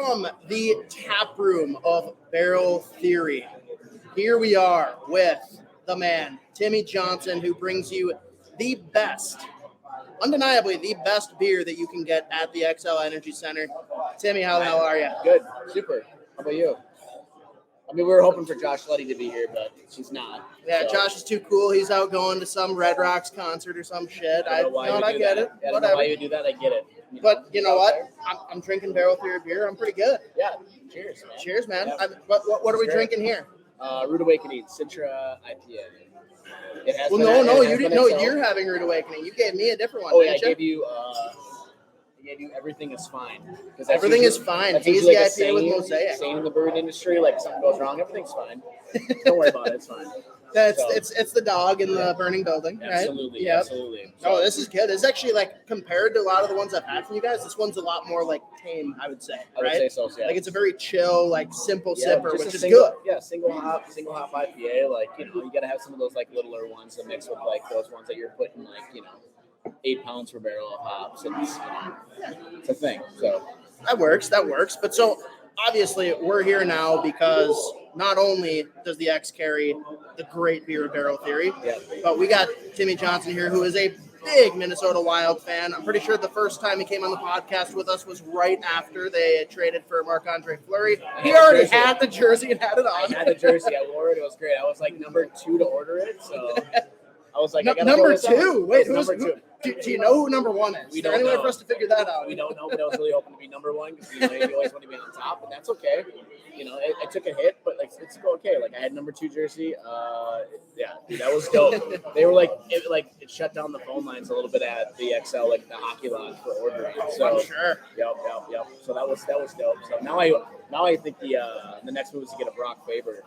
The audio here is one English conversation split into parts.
from the tap room of Barrel Theory. Here we are with the man, Timmy Johnson, who brings you the best, undeniably the best beer that you can get at the Xcel Energy Center. Timmy, how the hell are you? Good. Super. How about you? I mean, we were hoping for Josh Letty to be here, but she's not. Yeah, so. Josh is too cool. He's out going to some Red Rocks concert or some shit. I get it. I don't know why you do that. I get it. But you know what? I'm drinking Barrel Theory beer. I'm pretty good. Yeah. Cheers, man. Cheers, man. Yeah. What are we drinking here? Rude Awakening, Citra IPA. You didn't know you're having Rude Awakening. You gave me a different one. Oh yeah, I gave you Everything is Fine. Everything is fine. Hazy IPA with Mosaic. Saying in the brewing industry, like something goes wrong, everything's fine. Don't worry about it. It's fine. It's the dog in the burning building, right? Absolutely, yep. Absolutely. So, this is good. It's actually like compared to a lot of the ones I've had from you guys, this one's a lot more like tame, I would say. I would say so, yeah. Like it's a very chill, like simple sipper, which is good. Yeah, single hop IPA. Like, you gotta have some of those like littler ones to mix with like those ones that you're putting like, 8 pounds per barrel of hops. It's a thing. So that works. But so obviously we're here now because not only does the X carry the great beer of Barrel Theory, but we got Timmy Johnson here, who is a big Minnesota Wild fan. I'm pretty sure the first time he came on the podcast with us was right after they had traded for Marc-Andre Fleury. He already had the jersey and had it on. I had the jersey. I wore it. It was great. I was like number 2 to order it, so I was like, number 2. Wait, number 2? Do you know who number 1 is? Is there any way for us to figure that out? We don't know, but I was really hoping to be number 1 because you always want to be on top, but that's okay. I took a hit, but like it's okay. Like I had number 2 jersey. Dude, that was dope. They were like it shut down the phone lines a little bit at the Xcel, like the hockey lot for ordering. So I'm sure. Yep. So that was dope. So now I think the next move is to get a Brock Faber.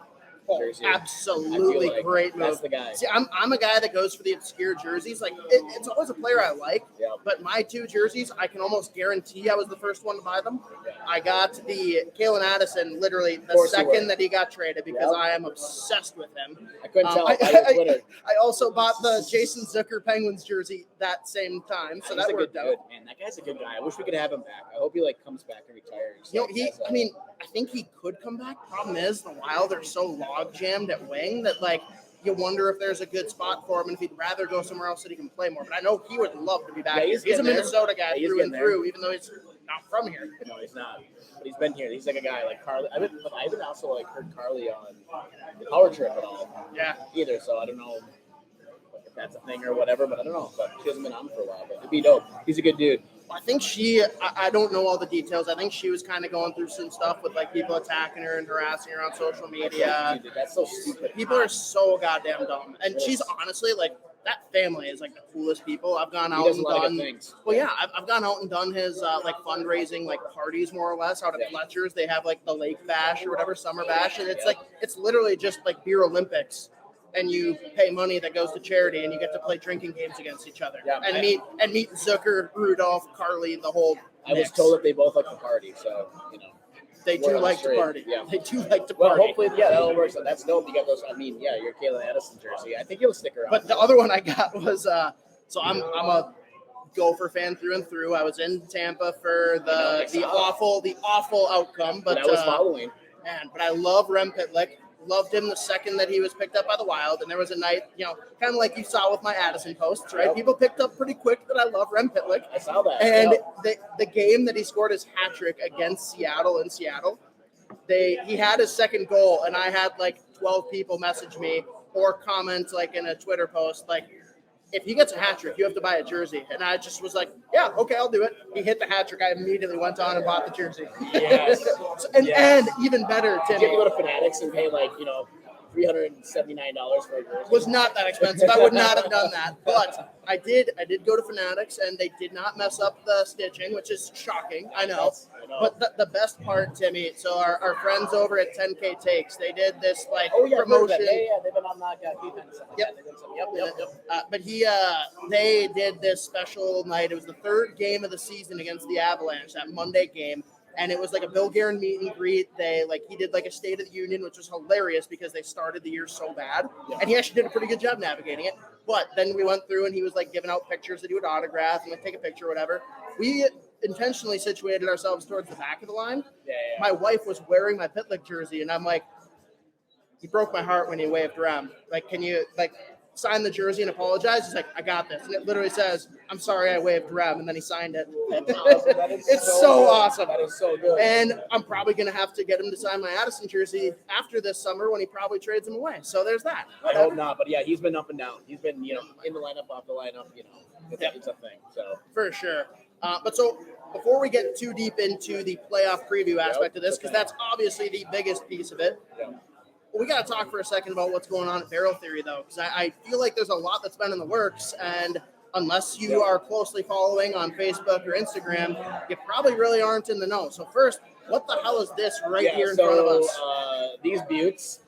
Jersey. Absolutely like great move. That's the guy. See, I'm a guy that goes for the obscure jerseys. Like it's always a player I like, but my 2 jerseys, I can almost guarantee I was the first one to buy them. Yeah. I got the Kalen Addison literally the second that he got traded because I am obsessed with him. I couldn't tell by your Twitter. I also bought the Jason Zucker Penguins jersey that same time, so that worked out. Man, that guy's a good guy. I wish we could have him back. I hope he comes back and retires. I think he could come back. Problem is, the Wild are so log jammed at wing that you wonder if there's a good spot for him and if he'd rather go somewhere else so he can play more. But I know he would love to be back here. He's a Minnesota guy through and through, even though he's not from here. No, he's not. But he's been here. He's like a guy like Carly. I haven't also heard Carly on the Power Trip at all. Yeah. Either. So I don't know if that's a thing or whatever. But I don't know. But she hasn't been on for a while. But it'd be dope. He's a good dude. I think I don't know all the details. I think she was kind of going through some stuff with people attacking her and harassing her on social media. That's so stupid. People are so goddamn dumb. And she's honestly that family is the coolest people. I've gone out and done things. Well, yeah, I've gone out and done his fundraising parties more or less out at Fletcher's. They have the Lake Bash or whatever, Summer Bash, and it's literally just beer Olympics. And you pay money that goes to charity, and you get to play drinking games against each other, and meet Zucker, Rudolph, Carly, the whole. I was told that they both like to party, so they do like to party. Yeah, they do like to party. Well, hopefully, that'll work. So that's dope. You got those. Your Kalen Addison jersey. I think he'll stick around. But the other one I got was so I'm a Gopher fan through and through. I was in Tampa for the awful outcome, but I was following. Man, but I love Rem Pitlick. Loved him the second that he was picked up by the Wild, and there was a night, kind of like you saw with my Addison posts, right? Yep. People picked up pretty quick that I love Rem Pitlick. I saw that. And the game that he scored his hat trick against Seattle in Seattle, he had his second goal, and I had 12 people message me or comment in a Twitter post if he gets a hat trick, you have to buy a jersey. And I just was yeah, okay, I'll do it. He hit the hat trick. I immediately went on and bought the jersey. Yes. And even better, Timmy. Did you go to Fanatics and pay $379 for a jersey? Was not that expensive. I would not have done that. But I did go to Fanatics, and they did not mess up the stitching, which is shocking. I know. But the best part, Timmy, so our friends over at 10K Takes, they did this promotion. Yeah, they've been on that defense. Yep. But they did this special night. It was the 3rd game of the season against the Avalanche, that Monday game. And it was a Bill Guerin meet and greet. He did a State of the Union, which was hilarious because they started the year so bad. Yeah. And he actually did a pretty good job navigating it. But then we went through and he was giving out pictures that he would autograph and take a picture or whatever. intentionally situated ourselves towards the back of the line. Yeah. My wife was wearing my Pitlick jersey, and I'm like, he broke my heart when he waved around. Like, can you sign the jersey and apologize? He's like, I got this. And it literally says, I'm sorry I waved around, and then he signed it. That is It's so awesome. That is so good. And I'm probably going to have to get him to sign my Addison jersey after this summer when he probably trades him away. So there's that. I hope not, but yeah, he's been up and down. He's been, in the lineup, off the lineup, it's a thing. So for sure. But so before we get too deep into the playoff preview aspect of this, because that's obviously the biggest piece of it, we got to talk for a second about what's going on at Barrel Theory, though, because I feel like there's a lot that's been in the works, and unless you are closely following on Facebook or Instagram, you probably really aren't in the know. So first, what the hell is this here in front of us? These buttes,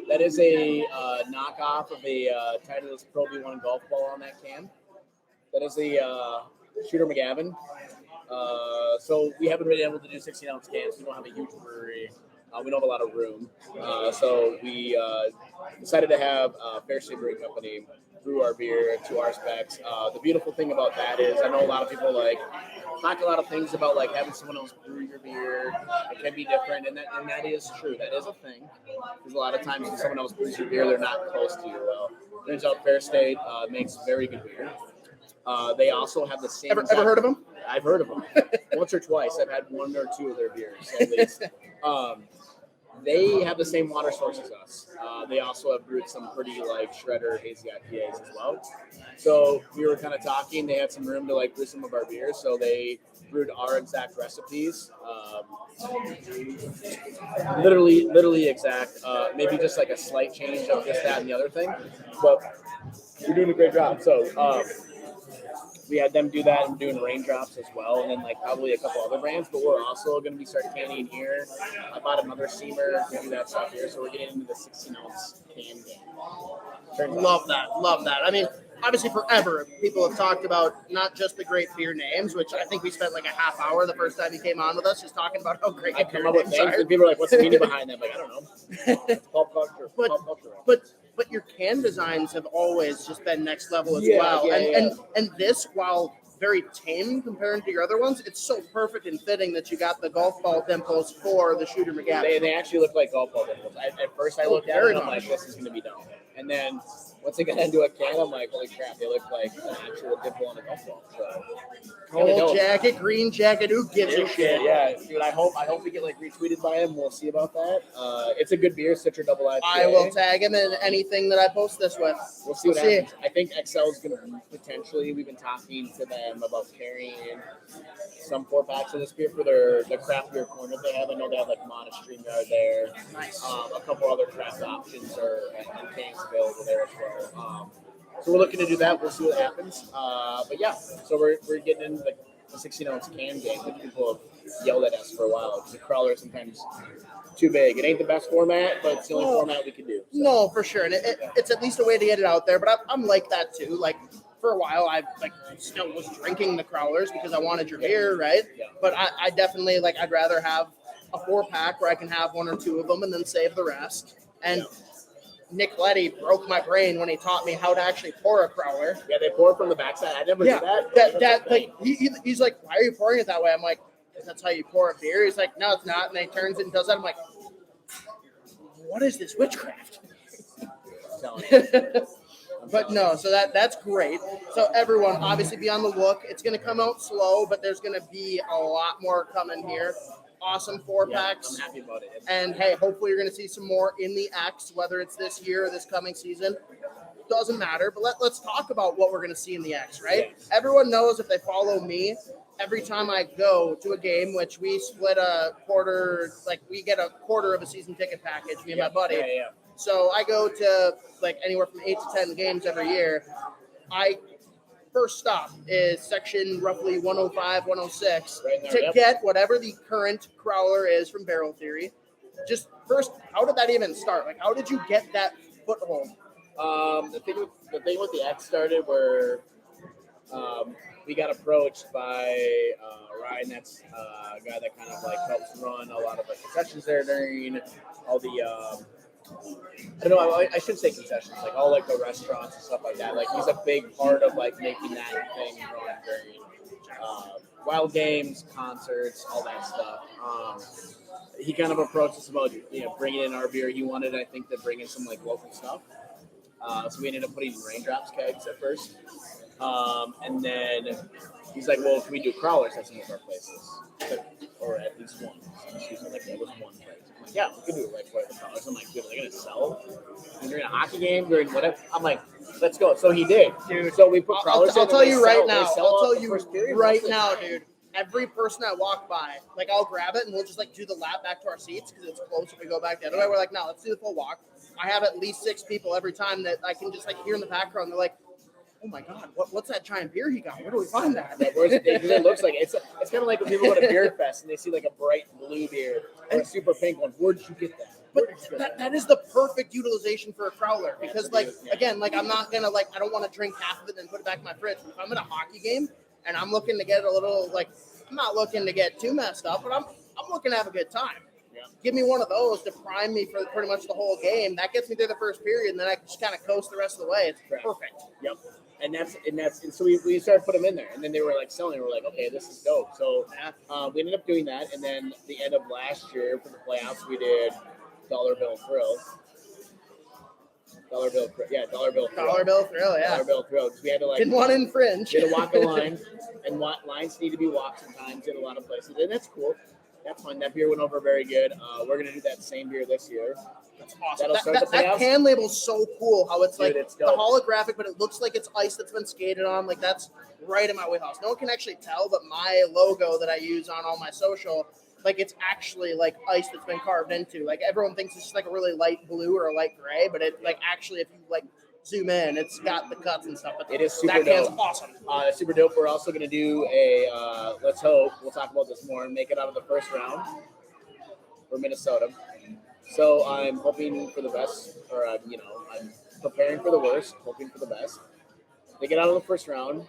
that is a knockoff of a Titleist Pro V1 golf ball on that can. That is a Shooter McGavin. So we haven't been able to do 16-ounce cans. We don't have a huge brewery. We don't have a lot of room. So we decided to have Fair State Brewing Company brew our beer to our specs. The beautiful thing about that is I know a lot of people talk a lot of things about having someone else brew your beer. It can be different, and that is true. That is a thing. Because a lot of times when someone else brews your beer, they're not close to you. Well, turns out Fair State makes very good beer. They also have the same. Ever heard of them? I've heard of them once or twice. I've had one or two of their beers at least. They have the same water source as us. They also have brewed some pretty shredder hazy IPAs as well. So we were kind of talking. They had some room to brew some of our beers, so they brewed our exact recipes. Literally exact. Maybe just a slight change of this, that, and the other thing. But you're doing a great job. So. We had them do that, and we're doing raindrops as well, and then probably a couple other brands. But we're also going to be starting canning here. I bought another steamer to do that stuff here, so we're getting into the 16-ounce can game. Love that. I mean, obviously forever people have talked about not just the great beer names, which I think we spent a half hour the first time he came on with us just talking about how great beer names are. And people are like, "What's the meaning behind that?" I don't know. It's pop culture. But your can designs have always just been next level as well. And this, while very tame compared to your other ones, it's so perfect and fitting that you got the golf ball dimples for the Shooter McGavin. They actually look like golf ball dimples. At first I looked at it and I'm like, this is going to be dumb. And then once I got into a can, I'm like, holy crap, they look like an actual dimple on a golf ball. So, gold jacket, green jacket, who gives a shit? Yeah, dude, I hope we get retweeted by him. We'll see about that. It's a good beer, Citra Double IPA. I will tag him in anything that I post this with. We'll see what happens. I think Xcel is going to potentially, we've been talking to them about carrying some 4-packs of this beer for the craft beer corner they have. I know they have Mana StreamYard there. Nice. A couple other craft options and cans available there as well. So we're looking to do that. We'll see what happens. But yeah, so we're getting into the 16-ounce can game, which people have yelled at us for a while because the crawler is sometimes too big. It ain't the best format, but it's the only format we can do. So. No, for sure. And it's at least a way to get it out there. But I'm like that too. For a while, I still was drinking the crawlers because I wanted your beer, right? Yeah. But I definitely I'd rather have a 4-pack where I can have 1 or 2 of them and then save the rest. And Nick Letty broke my brain when he taught me how to actually pour a crawler. Yeah, they pour from the backside. I never did that. He's like, why are you pouring it that way? I'm like, that's how you pour a beer. He's like, no, it's not. And then he turns it and does that. I'm like, what is this witchcraft? I'm telling you. But no, so that's great. So everyone, obviously be on the look. It's going to come out slow, but there's going to be a lot more coming here. Awesome 4-packs. I'm happy about it. And hey, hopefully you're going to see some more in the X, whether it's this year or this coming season. Doesn't matter, but let's talk about what we're going to see in the X, right? Yes. Everyone knows if they follow me, every time I go to a game, which we split a quarter, we get a quarter of a season ticket package, me and my buddy. Yeah. So I go to anywhere from 8 to 10 games every year. First stop is section roughly 105, 106 to get whatever the current crawler is from Barrel Theory. Just first, how did that even start? How did you get that foothold? The thing with the X started where we got approached by Ryan. That's a guy that kind of helps run a lot of the concessions there during all the I don't know. I should say concessions, all the restaurants and stuff like that. He's a big part of making that thing run during wild games, concerts, all that stuff. He kind of approached us about bringing in our beer. He wanted, I think, to bring in some like local stuff. So we ended up putting raindrops kegs at first, and then he's like, "Well, can we do crawlers at some of our places, or at least one?" So she's like, "There was one place." I'm like, "Yeah, we can do like whatever crawlers." I'm like, "Dude, are they gonna sell during a hockey game, during whatever?" I'm like, "Let's go." So he did, dude. So we put crawlers. I'll tell you right now. Dude. Dude. Every person I walk by, like I'll grab it and we'll just like do the lap back to our seats because it's close if we go back the other way. We're like, no, let's do the full walk. I have at least 6 people every time that I can just like hear in the background. They're like, oh my God, what's that giant beer he got? Where do we find that? It looks like it's kind of like when people go to beer fest and they see like a bright blue beer or a super pink one. Where did you get that? But that is the perfect utilization for a crowler because like again, like I'm not gonna like I don't want to drink half of it and then put it back in my fridge. If I'm at a hockey game and I'm looking to get a little like I'm not looking to get too messed up, but I'm looking to have a good time. Yeah. Give me one of those to prime me for pretty much the whole game. That gets me through the first period, and then I can just kind of coast the rest of the way. It's perfect. Yep. And so we started putting them in there, and then they were like selling. We're like, okay, this is dope. So we ended up doing that, and then the end of last year for the playoffs, we did dollar bill thrills. Dollar bill thrill, yeah. Dollar bill thrill. We had to like didn't want to infringe. We had to walk the line, and lines need to be walked sometimes in a lot of places, and that's cool. That's fun. That beer went over very good. We're gonna do that same beer this year. That's awesome. That can label's so cool. How it's like it's the holographic, but it looks like it's ice that's been skated on. Like that's right in my wheelhouse. No one can actually tell, but my logo that I use on all my social. Like it's actually like ice that's been carved into. Like everyone thinks it's just like a really light blue or a light gray, but it like actually if you like zoom in, it's got the cuts and stuff. But it is super dope. That can's awesome. Super dope. We're also gonna do a let's hope we'll talk about this more and make it out of the first round for Minnesota. So I'm hoping for the best, or I'm preparing for the worst, hoping for the best. They get out of the first round.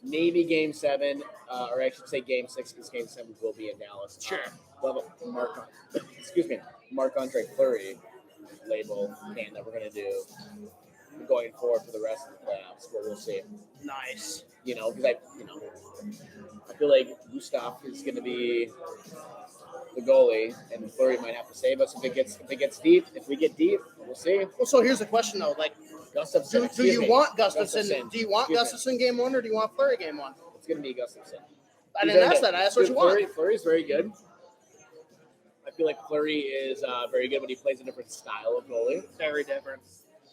Maybe Game 7, or I should say Game 6, because Game 7 will be in Dallas. Sure. We'll have a Marc-Andre Fleury label can that we're going to do going forward for the rest of the playoffs, but we'll see. Nice. Because I feel like Gustav is going to be the goalie, and Fleury might have to save us if it gets deep. If we get deep, we'll see. Well, so here's the question though, like. Gustafsson. Do you want Gustafsson? Do you want Gustafsson game 1 or do you want Fleury game 1? It's going to be Gustafsson. I didn't ask that. I asked what you want. Fleury's very good. I feel like Fleury is very good, but he plays a different style of goalie. Very different.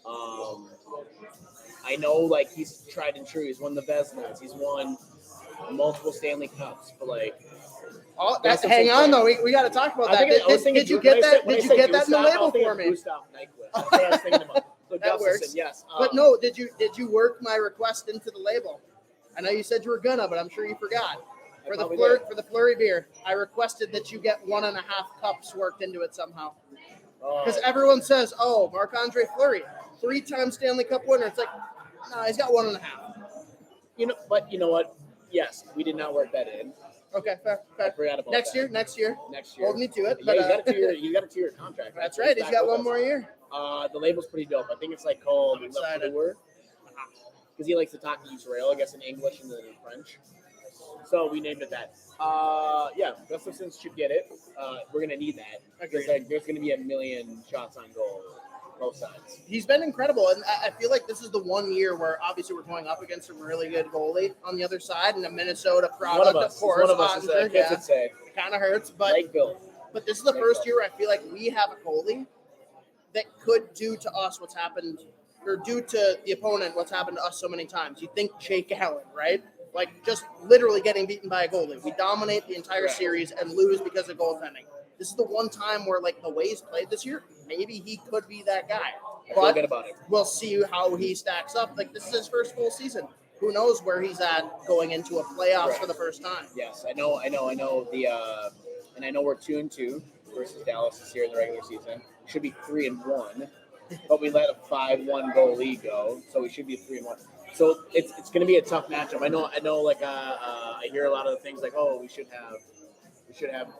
I know, like, he's tried and true. He's won the Vezinas. He's won multiple Stanley Cups, but like. Oh, hang on though. We got to talk about that. Did you get that? Did you get that in the label for me? Gustav Nyquist. That's what I was thinking about. That works. Yes. But no, did you work my request into the label? I know you said you were gonna, but I'm sure you forgot. For the Fleury beer, I requested that you get 1.5 cups worked into it somehow. Because everyone says, "Oh, Marc-Andre Fleury, 3-time Stanley Cup winner." It's like, no, he's got 1.5. But you know what? Yes, we did not work that in. Okay, fair. I forgot about next year. Next year. Hold me to it. Yeah, he's got a 2-year contract. That's right. He's got 1 more year. The label's pretty dope. I think it's like called Le Fleur, because he likes to talk Israel, I guess, in English and then in French. So we named it that. Yeah, Gustafsson should get it. We're gonna need that. There's gonna be a million shots on goal, both sides. He's been incredible, and I feel like this is the one year where obviously we're going up against a really good goalie on the other side, and a Minnesota product, of course. One of us is a kid would say. Kind of hurts, but this is the first year where I feel like we have a goalie that could do to us what's happened, or do to the opponent what's happened to us so many times. You think Jake Allen, right? Like just literally getting beaten by a goalie. We dominate the entire series and lose because of goaltending. This is the one time where, like, the way he's played this year, maybe he could be that guy. I feel good about it. We'll see how he stacks up. Like, this is his first full season. Who knows where he's at going into a playoffs for the first time? Yes, I know. And I know we're 2-2 versus Dallas this year in the regular season. We should be 3-1, but we let a 5-1 goal lead go, so we should be 3-1. So it's going to be a tough matchup. I know. Like I hear a lot of the things like, oh, we should have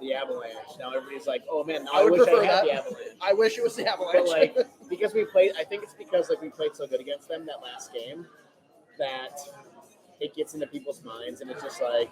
the Avalanche. Now everybody's like, oh man, I wish I had the Avalanche. I wish it was the Avalanche. But like because we played, I think it's because like we played so good against them that last game that it gets into people's minds, and it's just like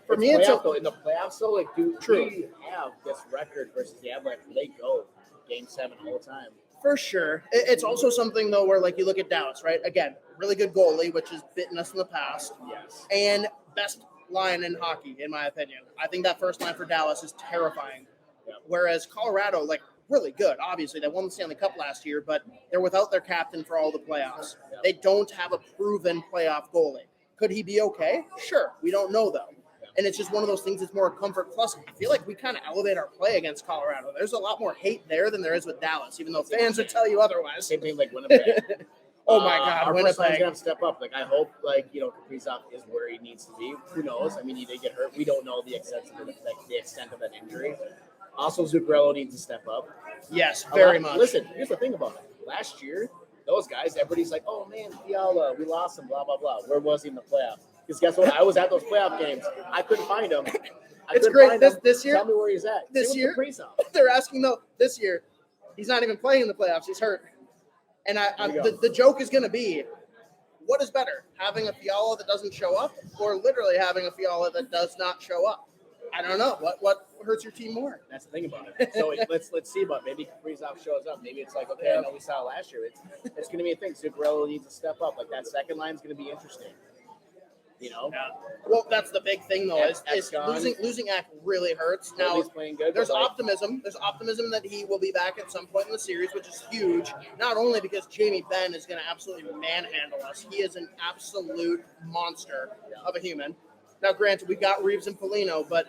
For me, it's in the playoffs though. Like, do you have this record versus the Avalanche? They go Game 7 all the time. For sure. It's also something, though, where, like, you look at Dallas, right? Again, really good goalie, which has bitten us in the past. Yes. And best line in hockey, in my opinion. I think that first line for Dallas is terrifying. Yep. Whereas Colorado, like, really good. Obviously, they won the Stanley Cup last year, but they're without their captain for all the playoffs. Yep. They don't have a proven playoff goalie. Could he be okay? Sure. We don't know, though. And it's just one of those things that's more comfort. Plus, I feel like we kind of elevate our play against Colorado. There's a lot more hate there than there is with Dallas, even though fans would tell you otherwise. Same thing like Winnipeg. Oh, my God, our Winnipeg. first line's going to step up. Like, I hope, like, Kaprizov is where he needs to be. Who knows? I mean, he did get hurt. We don't know the extent of that injury. Also, Zuccarello needs to step up. Yes, very much. Listen, here's the thing about it. Last year, those guys, everybody's like, oh, man, Fiala, we lost him, blah, blah, blah. Where was he in the playoffs? Because guess what? I was at those playoff games. I couldn't find him. It's great. This year, tell me where he's at. This year, they're asking, though, this year, he's not even playing in the playoffs. He's hurt. And the joke is going to be, what is better, having a Fiala that doesn't show up or literally having a Fiala that does not show up? I don't know. What hurts your team more? That's the thing about it. So let's see about maybe Kaprizov shows up. Maybe it's like, okay, I know we saw it last year. It's going to be a thing. Zuccarello needs to step up. Like, that second line is going to be interesting. Yeah. Well, that's the big thing, though. Is losing Ack really hurts. Now, he's playing good, there's optimism. There's optimism that he will be back at some point in the series, which is huge. Not only because Jamie Benn is going to absolutely manhandle us. He is an absolute monster of a human. Now, granted, we got Reeves and Foligno, but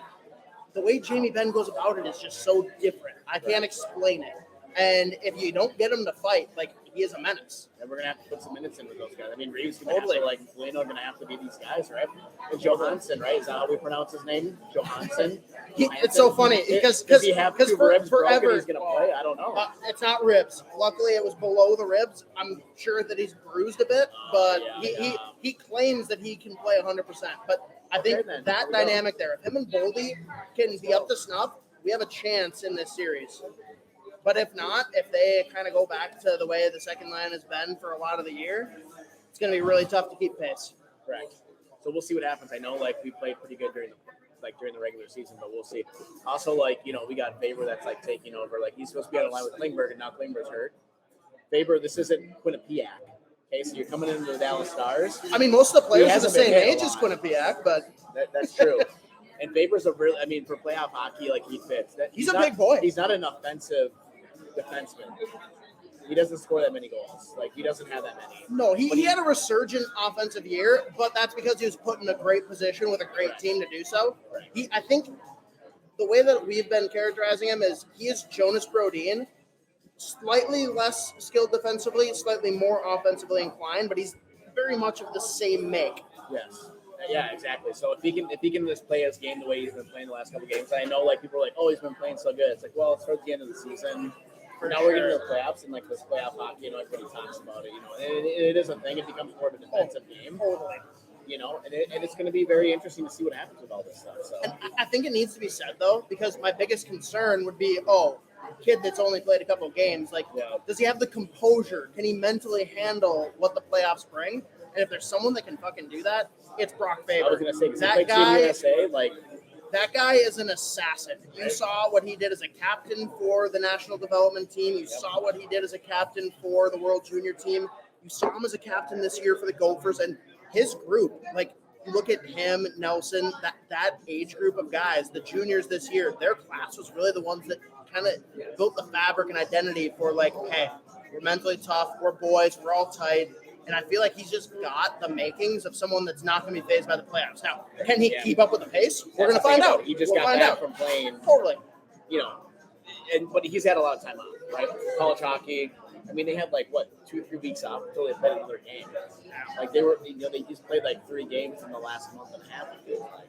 the way Jamie Benn goes about it is just so different. I can't explain it. And if you don't get him to fight, like, he is a menace. And we're going to have to put some minutes in with those guys. I mean, Reeves going to have to, like, Foligno going to have to be these guys, right? And Johansson, right? Is that how we pronounce his name? Johansson? It's so funny because he have two ribs forever broken, he's going to play? I don't know. It's not ribs. Luckily, it was below the ribs. I'm sure that he's bruised a bit, but he claims that he can play 100%. But I think that dynamic there, if him and Boldy can be up to snuff, we have a chance in this series. But if not, if they kind of go back to the way the second line has been for a lot of the year, it's going to be really tough to keep pace. Correct. So we'll see what happens. I know, like, we played pretty good during the regular season, but we'll see. Also, like, we got Faber that's, like, taking over. Like, he's supposed to be on the line with Klingberg, and now Klingberg's hurt. Faber, this isn't Quinnipiac. Okay, so you're coming into the Dallas Stars. I mean, most of the players are the same age as Quinnipiac, but that's true. And Faber's for playoff hockey, like, he fits. He's a big boy. He's not an offensive defenseman. He doesn't score that many goals. Like, he doesn't have that many. No, he had a resurgent offensive year, but that's because he was put in a great position with a great team to do so. I think the way that we've been characterizing him is he is Jonas Brodin, slightly less skilled defensively, slightly more offensively inclined, but he's very much of the same make. Yes. Yeah, exactly. So if he can just play his game the way he's been playing the last couple of games, I know, like, people are like, oh, he's been playing so good. It's like, well, it's towards the end of the season. Now we're getting to the playoffs, and, like, this playoff hockey, everybody talks about it. And it is a thing. It becomes more of a defensive game. Totally. And it's going to be very interesting to see what happens with all this stuff. So and I think it needs to be said, though, because my biggest concern would be, kid that's only played a couple of games, like, does he have the composure? Can he mentally handle what the playoffs bring? And if there's someone that can fucking do that, it's Brock Faber. I was going to say, because he played Team USA, like, that guy is an assassin. You saw what he did as a captain for the national development team. You saw what he did as a captain for the World Junior team. You saw him as a captain this year for the Gophers. And his group, like, you look at him, Nelson, that age group of guys, the juniors this year, their class was really the ones that kind of built the fabric and identity for, like, hey, we're mentally tough, we're boys, we're all tight. And I feel like he's just got the makings of someone that's not going to be fazed by the playoffs. Now, can he keep up with the pace? We're going to find out. He just got back from playing. Totally. But he's had a lot of time off, right? College hockey. I mean, they had, like, 2-3 weeks off until they played another game. Like, they just played, like, 3 games in the last month and a half, I feel like.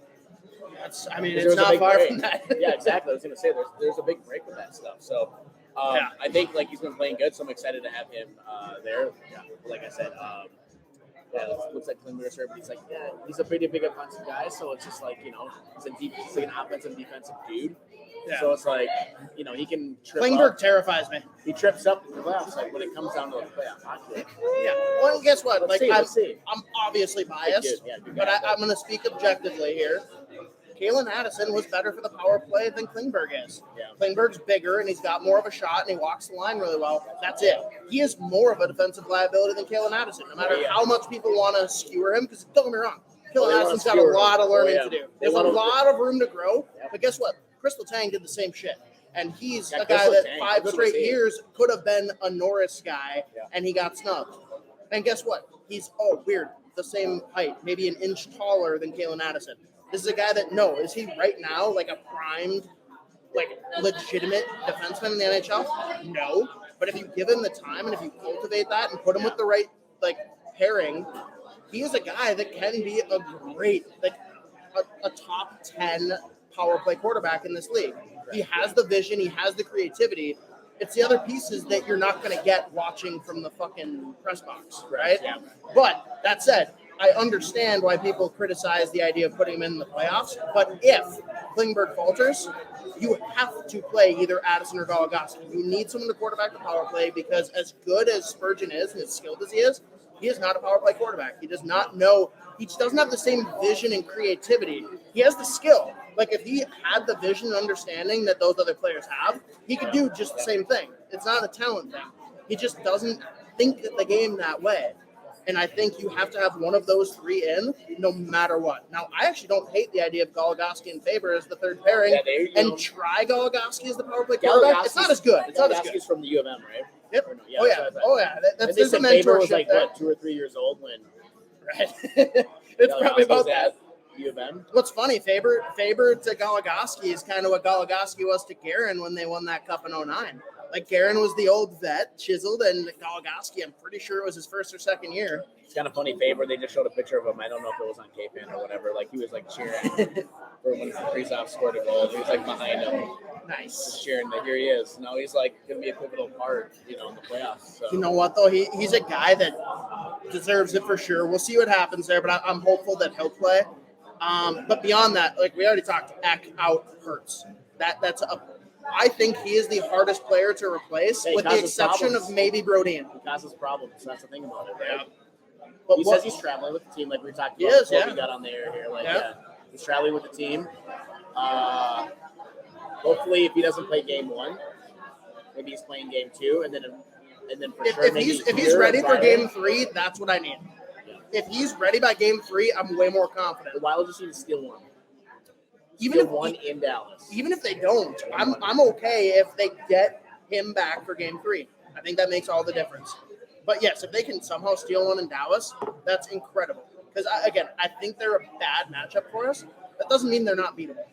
It's not far from that. Yeah, exactly. I was going to say, there's a big break with that stuff. So, I think, like, he's been playing good, so I'm excited to have him there. Yeah, like I said, it looks like Klingberg's hurt, but he's a pretty big offensive guy, so it's just like, he's like an offensive defensive dude. Yeah. So it's like, he can trip Klingberg up. terrifies me. He trips up in the playoffs, like, when it comes down to the playoff hockey. Yeah. Well, and guess what? Let's see. I'm obviously biased, but I'm going to speak objectively here. Kalen Addison was better for the power play than Klingberg is. Yeah. Klingberg's bigger, and he's got more of a shot, and he walks the line really well. That's it. He is more of a defensive liability than Kalen Addison, no matter how much people want to skewer him, because don't get me wrong, Kalen Addison's got a lot of learning to do. There's a lot of room to grow, but guess what? Crystal Tang did the same shit. And he's a guy that 5 straight years could have been a Norris guy, and he got snubbed. And guess what? He's, weird, the same height, maybe an inch taller than Kalen Addison. This is a guy that, is he right now like a primed, like legitimate defenseman in the NHL? No. But if you give him the time and if you cultivate that and put him with the right like pairing, he is a guy that can be a great, like a top 10 power play quarterback in this league. He has the vision. He has the creativity. It's the other pieces that you're not going to get watching from the fucking press box, right? Yeah. But that said, I understand why people criticize the idea of putting him in the playoffs. But if Klingberg falters, you have to play either Addison or Goligoski. You need someone to quarterback the power play because as good as Spurgeon is and as skilled as he is not a power play quarterback. He does not know. He just doesn't have the same vision and creativity. He has the skill. Like, if he had the vision and understanding that those other players have, he could do just the same thing. It's not a talent thing. He just doesn't think the game that way. And I think you have to have one of those three in no matter what. Now, I actually don't hate the idea of Goligoski and Faber as the third pairing try Goligoski as the power play quarterback. It's not as good. It's not as good. Goligoski's from the U of M, right? Yep. No? Yeah, There's a mentorship Faber was like, there. 2 or 3 years old when... Right. It's probably about that. U of M. What's funny, Faber to Goligoski is kind of what Goligoski was to Guerin when they won that cup in 2009. Like, Guerin was the old vet, chiseled, and Goligoski, I'm pretty sure it was his first or second year. It's kind of funny, Faber, they just showed a picture of him. I don't know if it was on K-Fan or whatever. Like, he was, like, cheering for when Kaprizov scored a goal. He was, like, behind him. Nice. Just cheering. Like, here he is. Now he's, like, going to be a pivotal part, in the playoffs. So. You know what, though? He's a guy that deserves it for sure. We'll see what happens there, but I'm hopeful that he'll play. But beyond that, like we already talked, Eck out hurts. I think he is the hardest player to replace, with the exception of maybe Brodin. He causes problems. That's the thing about it, right? Yeah. But he says he's traveling with the team, like we were talking about. He is, We got on the air here. He's traveling with the team. Hopefully, if he doesn't play game 1, maybe he's playing game 2, and then for sure, if he's ready for game 3, that's what I need. If he's ready by game 3, I'm way more confident. The Wild just need to steal one. Even if one in Dallas. Even if they don't, I'm okay if they get him back for game 3. I think that makes all the difference. But yes, if they can somehow steal one in Dallas, that's incredible. Because I think they're a bad matchup for us. That doesn't mean they're not beatable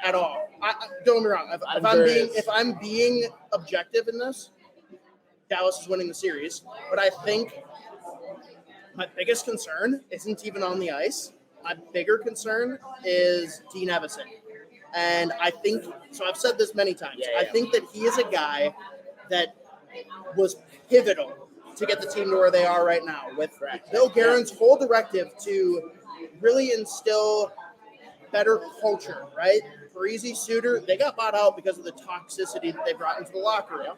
at all. Don't get me wrong. If I'm being objective in this, Dallas is winning the series. But I think my biggest concern isn't even on the ice. My bigger concern is Dean Evison. And I think, so I've said this many times, I think that he is a guy that was pivotal to get the team to where they are right now. With Bill Guerin's whole directive to really instill better culture, right? Parisi, Suter, they got bought out because of the toxicity that they brought into the locker room.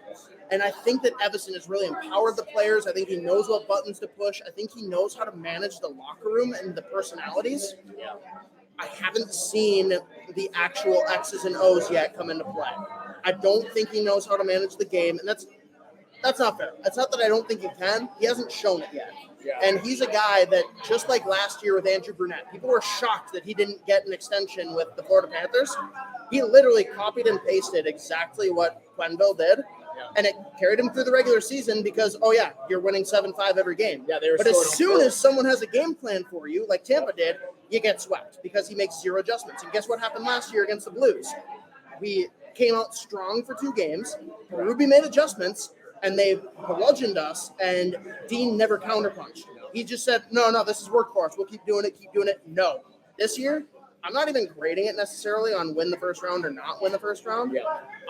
And I think that Evison has really empowered the players. I think he knows what buttons to push. I think he knows how to manage the locker room and the personalities. Yeah. I haven't seen the actual X's and O's yet come into play. I don't think he knows how to manage the game, and that's not fair. It's not that I don't think he can. He hasn't shown it yet. Yeah. And he's a guy that, just like last year with Andrew Brunette, people were shocked that he didn't get an extension with the Florida Panthers. He literally copied and pasted exactly what Quenneville did, and it carried him through the regular season because, you're winning 7-5 every game. Yeah, but as soon as someone has a game plan for you, like Tampa did, you get swept because he makes 0 adjustments. And guess what happened last year against the Blues? We came out strong for 2 games. Ruby made adjustments, and they bludgeoned us, and Dean never counterpunched. He just said, no, this is work for us. We'll keep doing it. No. This year, I'm not even grading it necessarily on win the first round or not win the first round. Yeah.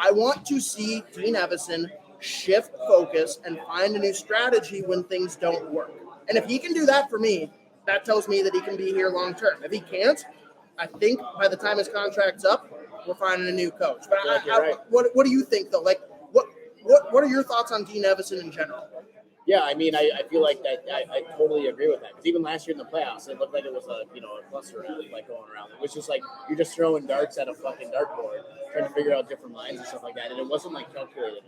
I want to see Dean Evison shift focus and find a new strategy when things don't work. And if he can do that for me, that tells me that he can be here long term. If he can't, I think by the time his contract's up, we're finding a new coach. But right. What do you think, though? Like, what are your thoughts on Dean Evison in general? Yeah, I mean, I feel like that. I totally agree with that. Because even last year in the playoffs, it looked like it was a cluster like going around. It was just like you're just throwing darts at a fucking dartboard, trying to figure out different lines and stuff like that. And it wasn't like calculated.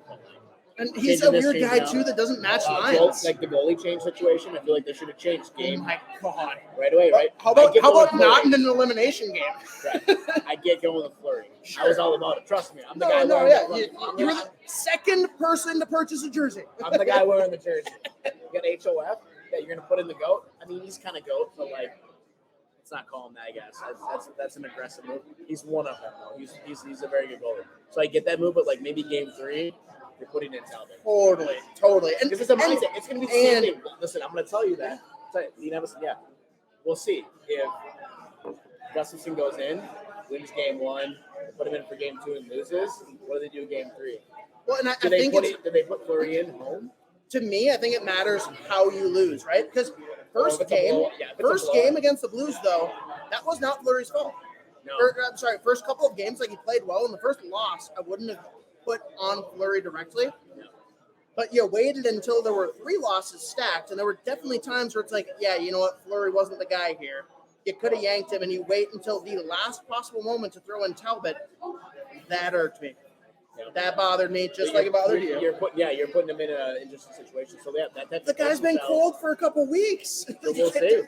And he's a weird guy too that doesn't match lines. Like the goalie change situation, I feel like they should have changed game. Oh my god! Right away, right? How about not in an elimination game? Right. I get going with Fleury. Sure. I was all about it. Trust me, I'm the guy. You're the second person to purchase a jersey. I'm the guy wearing the jersey. You got HOF that you're gonna put in the goat. I mean, he's kind of goat, but like, let's not call him that. I guess that's an aggressive move. He's one of them though. He's a very good goalie. So I get that move, but like maybe game 3. You're putting in Talbot. Totally. And it's a mindset. It's going to be the same thing. Listen, I'm going to tell you that. Yeah. We'll see. If Gustafsson goes in, wins game 1, put him in for game 2 and loses, what do they do game 3? Well, and do they put Fleury in home? To me, I think it matters how you lose, right? Because first game against the Blues, though, that was not Fleury's fault. No. I'm sorry, first couple of games, like he played well. In the first loss, I wouldn't have put on Fleury directly. No. But you waited until there were 3 losses stacked, and there were definitely times where it's like, yeah, you know what, Fleury wasn't the guy here. You could have yanked him, and you wait until the last possible moment to throw in Talbot. That irked me. Yeah. That bothered me, just like it bothered you. You're putting him in an interesting situation. So the guy's been cold for a couple weeks. We'll see.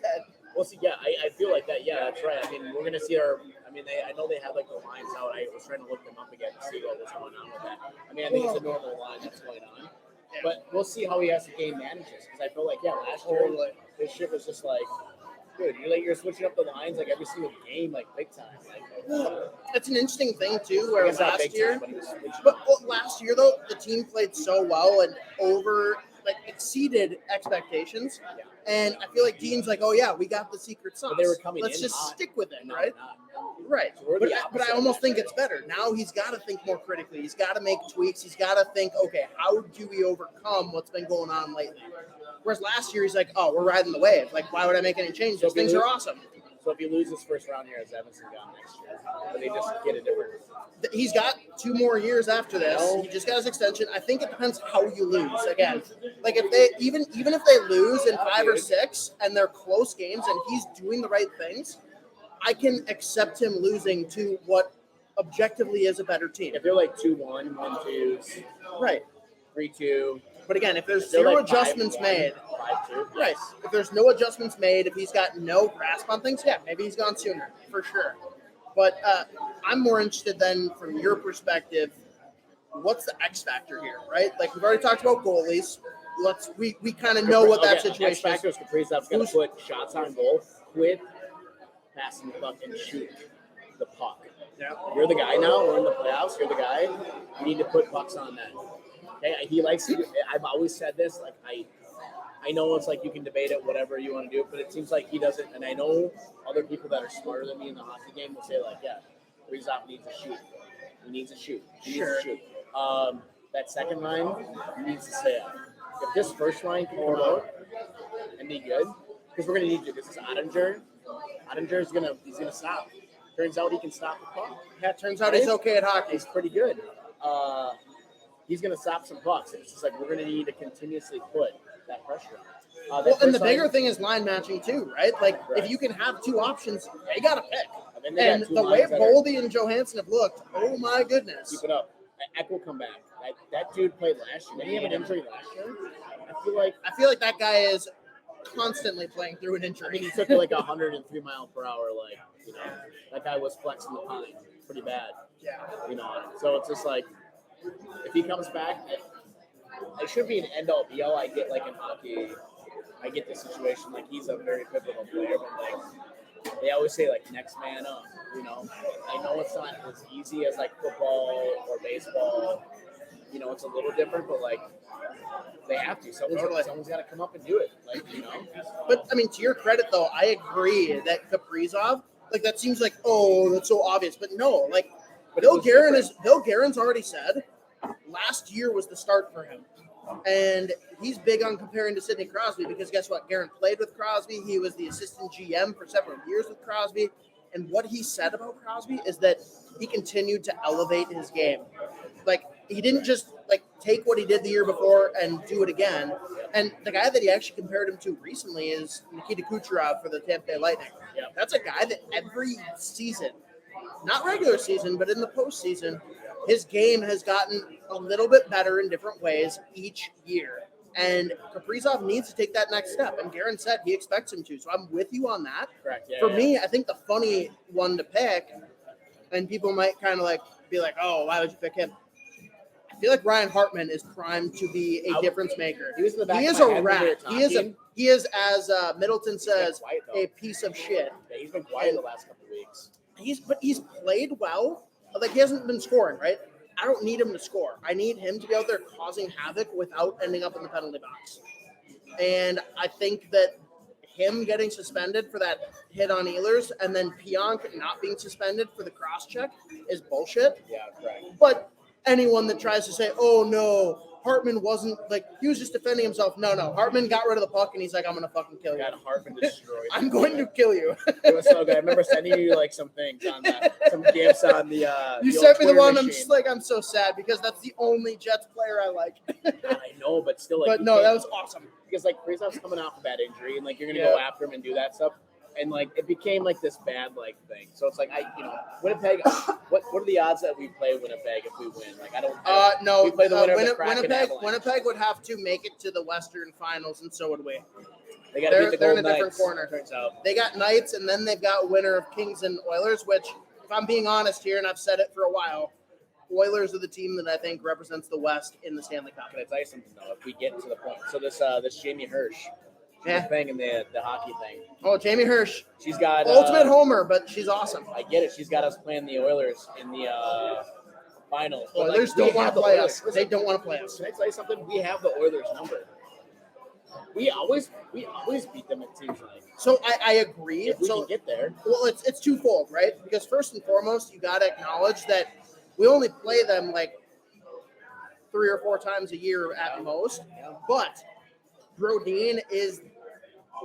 We'll see. Yeah, I feel like that. Yeah, that's right. I mean, we're gonna see I know they have like the lines out. I was trying to look them up again to see what was going on with that. I mean, I think it's a normal line that's going on. But we'll see how he has to game manages, because I feel like last year his shit was just like, dude, you're switching up the lines like every single game, like big time. It's an interesting thing too, where last year though, the team played so well and exceeded expectations. Yeah. And I feel like Dean's like, oh yeah, we got the secret sauce. But they were coming Let's in just hot. Stick with it, right? Right. So but I almost think it's better. Now he's got to think more critically. He's got to make tweaks. He's got to think, okay, how do we overcome what's been going on lately? Whereas last year he's like, oh, we're riding the wave. Like, why would I make any changes? So things are awesome. So if he loses first round here, is Evanston gone next year? Or they just get a different? He's got 2 more years after this. He just got his extension. I think it depends how you lose. Again, like if they even if they lose in 5 or 6 and they're close games and he's doing the right things, I can accept him losing to what objectively is a better team. If they're like 2-1, 1-2s, right, 3-2. But again, if there's 0 adjustments made, 5-2, right? If there's no adjustments made, if he's got no grasp on things, yeah, maybe he's gone sooner for sure. But I'm more interested then, from your perspective, what's the X factor here, right? Like we've already talked about goalies. We kind of know what that situation X factor is. Kaprizov's going to put shots on goal, quit passing the puck and shoot the puck. Yeah. You're the guy now. We're in the playoffs. You're the guy. You need to put pucks on net. Okay, he likes to. I've always said this. Like I know it's like you can debate it, whatever you want to do, but it seems like he doesn't. And I know other people that are smarter than me in the hockey game will say like, yeah, Kaprizov needs to shoot. He needs to shoot. He needs to shoot. That second line needs to stay up. If this first line can come out and be good, because we're gonna need to. This is Ottinger. Ottinger's he's gonna stop. Turns out he can stop the puck. Yeah, turns out he's okay at hockey. He's pretty good. He's going to stop some pucks. It's just like we're going to need to continuously put that pressure on. And the bigger thing is line matching too, right? Like if you can have 2 options, they got to pick. And the way Boldy and Johansson have looked, oh my goodness. Keep it up. Eck will come back. That dude played last year. Did he have an injury last year? I feel like that guy is constantly playing through an injury. I mean, he took like 103 mile per hour. Like, that guy was flexing the pine pretty bad. Yeah. So it's just like, if he comes back, it should be an end-all be-all. I get like in hockey, I get the situation like he's a very pivotal player, but like they always say like next man up. I know it's not as easy as like football or baseball. It's a little different, but like they have to. Someone's got to come up and do it. But I mean, to your credit though, I agree that Kaprizov, like that seems like, oh, that's so obvious, but no, like Bill Guerin's already said last year was the start for him. And he's big on comparing to Sidney Crosby because guess what? Guerin played with Crosby. He was the assistant GM for several years with Crosby. And what he said about Crosby is that he continued to elevate his game. Like, he didn't just, like, take what he did the year before and do it again. And the guy that he actually compared him to recently is Nikita Kucherov for the Tampa Bay Lightning. Yeah. That's a guy that every season, not regular season, but in the postseason, his game has gotten a little bit better in different ways each year. And Kaprizov needs to take that next step. And Garen said he expects him to. So I'm with you on that. Correct. Yeah, For me, I think the funny one to pick, and people might kind of like be like, oh, why would you pick him? I feel like Ryan Hartman is primed to be a difference maker. He was in the back He of is my a head when we were rat. talking. He is, as Middleton says, quiet, though. a piece of shit. Yeah, he's been quiet the last couple of weeks. He's played well. Like, he hasn't been scoring, right? I don't need him to score. I need him to be out there causing havoc without ending up in the penalty box. And I think that him getting suspended for that hit on Ehlers and then Pionk not being suspended for the cross check is bullshit. Yeah, correct. But anyone that tries to say, oh no, Hartman wasn't, like, he was just defending himself. No, Hartman got rid of the puck and he's like, I'm going to fucking kill you. Got Hartman destroyed. I'm going to kill you. It was so good. I remember sending you like some things on some gifs on the. You the sent me the Twitter one. machine. I'm just like, I'm so sad because that's the only Jets player I like. I know, but still, like, But you no, can't- that was awesome. because like Kaprizov's coming off a bad injury, and like you're gonna go after him and do that stuff, and like it became like this bad like thing. So it's like Winnipeg. What are the odds that we play Winnipeg if we win? Like I don't. No, we play the winner of the Kraken Winnipeg. Avalanche. Winnipeg would have to make it to the Western Finals, and so would we. They got to beat the They're in Golden a different Knights, corner. turns out. They got Knights, and then they've got winner of Kings and Oilers. Which, if I'm being honest here, and I've said it for a while, Oilers are the team that I think represents the West in the Stanley Cup. Can I tell you something though? If we get to the point, so this Jamie Hirsch, Yeah. thing in the hockey thing. Oh, Jamie Hirsch, She's got ultimate homer, but she's awesome. I get it. She's got us playing the Oilers in the finals. But, Oilers we don't want have to the play Oilers. us. Listen, They don't want to play us. Can I tell you something? We have the Oilers number. We always beat them. It seems like So I agree. if we So can get there. well, it's twofold, right? Because first and foremost, you got to acknowledge that we only play them like 3 or 4 times a year at most. But Brodin is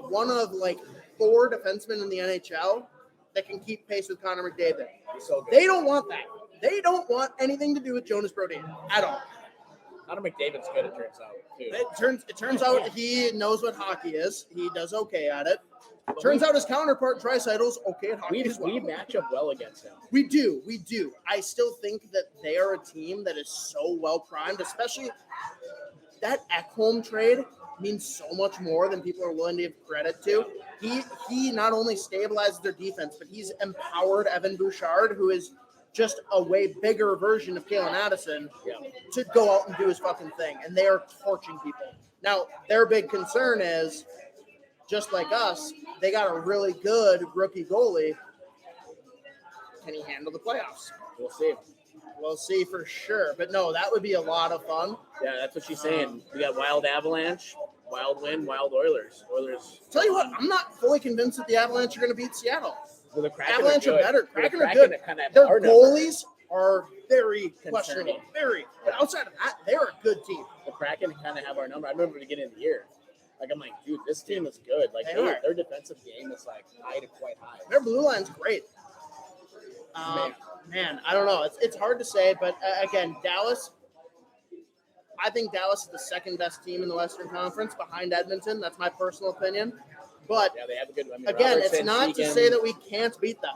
one of like 4 defensemen in the NHL that can keep pace with Connor McDavid. He's so good. They don't want that. They don't want anything to do with Jonas Brodin at all. Connor McDavid's good. It turns out too. It turns out he knows what hockey is. He does okay at it. Turns out his counterpart Dreisaitl's okay at hockey as well. We match up well against him. We do. I still think that they are a team that is so well primed, especially that Ekholm trade means so much more than people are willing to give credit to. He not only stabilizes their defense, but he's empowered Evan Bouchard, who is just a way bigger version of Kalen Addison, to go out and do his fucking thing. And they are torching people. Now, their big concern is, just like us, they got a really good rookie goalie. Can he handle the playoffs? We'll see. We'll see for sure. But no, that would be a lot of fun. Yeah, that's what she's saying. We got Wild Avalanche, Wild Wind, Wild Oilers. Tell you what, I'm not fully convinced that the Avalanche are going to beat Seattle. Well, the Kraken Avalanche are good. better. The Kraken are good. kind of Their our number. goalies are very Concerning. questionable. Very. But outside of that, they're a good team. The Kraken kind of have our number. I remember at the beginning of the year. Like, I'm like, dude, this team is good. Like, They are. their defensive game is, like, high to quite high. Their blue line's great. Man, I don't know. It's hard to say, but again, Dallas. I think Dallas is the second best team in the Western Conference behind Edmonton. That's my personal opinion. But Yeah, they have a good. I mean, again, it's Robertson, not to Keegan. say that we can't beat them.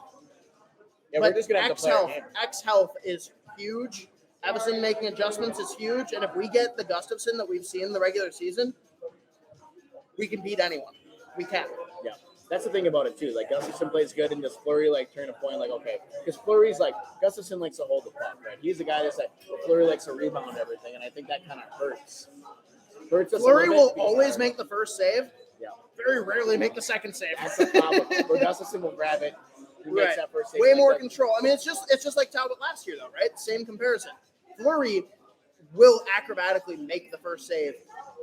Yeah, But we're just gonna have to play our game. X Health is huge. Evison making adjustments is huge, and if we get the Gustafson that we've seen in the regular season, we can beat anyone. We can. Yeah, that's the thing about it too. Like Gustafson plays good, and does Fleury like turn a point? Like okay, because Fleury's like Gustafson likes to hold the puck, right? He's the guy that's like Fleury likes to rebound everything, and I think that kind of hurts. Hurts us. Fleury a will little bit. always make the first save. Yeah, Very rarely make the second save. that's the problem. Where Gustafson will grab it. He makes Right. that first save. Way Like more that. control. I mean, it's just like Talbot last year, though, right? Same comparison. Fleury will acrobatically make the first save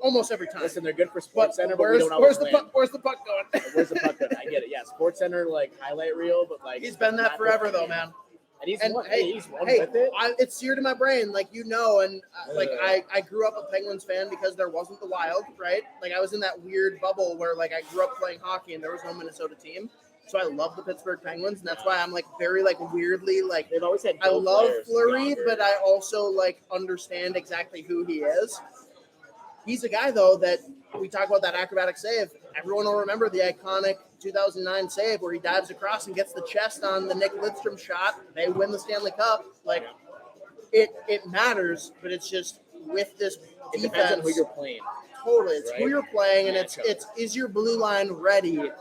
almost every time. Listen, they're good for But Sports Center, but we where's don't always the win. puck? Where's the puck going? Where's the puck going? I get it. Yeah, Sports Center like highlight reel, but like He's been that not forever, good. though, man. And he's And won. hey, He's won hey, with it. it's seared in my brain, like you know. And like I grew up a Penguins fan because there wasn't the Wild, right? Like I was in that weird bubble where like I grew up playing hockey and there was no Minnesota team. So I love the Pittsburgh Penguins, and that's why I'm like very like weirdly like They've always had. I love players Fleury, younger. but I also like understand exactly who he is. He's a guy, though, that we talk about that acrobatic save. Everyone will remember the iconic 2009 save where he dives across and gets the chest on the Nick Lidstrom shot. They win the Stanley Cup. Like, it matters, but it's just with this It defense. depends on who you're playing. Totally. It's right? who you're playing, and Matchup. it's is your blue line ready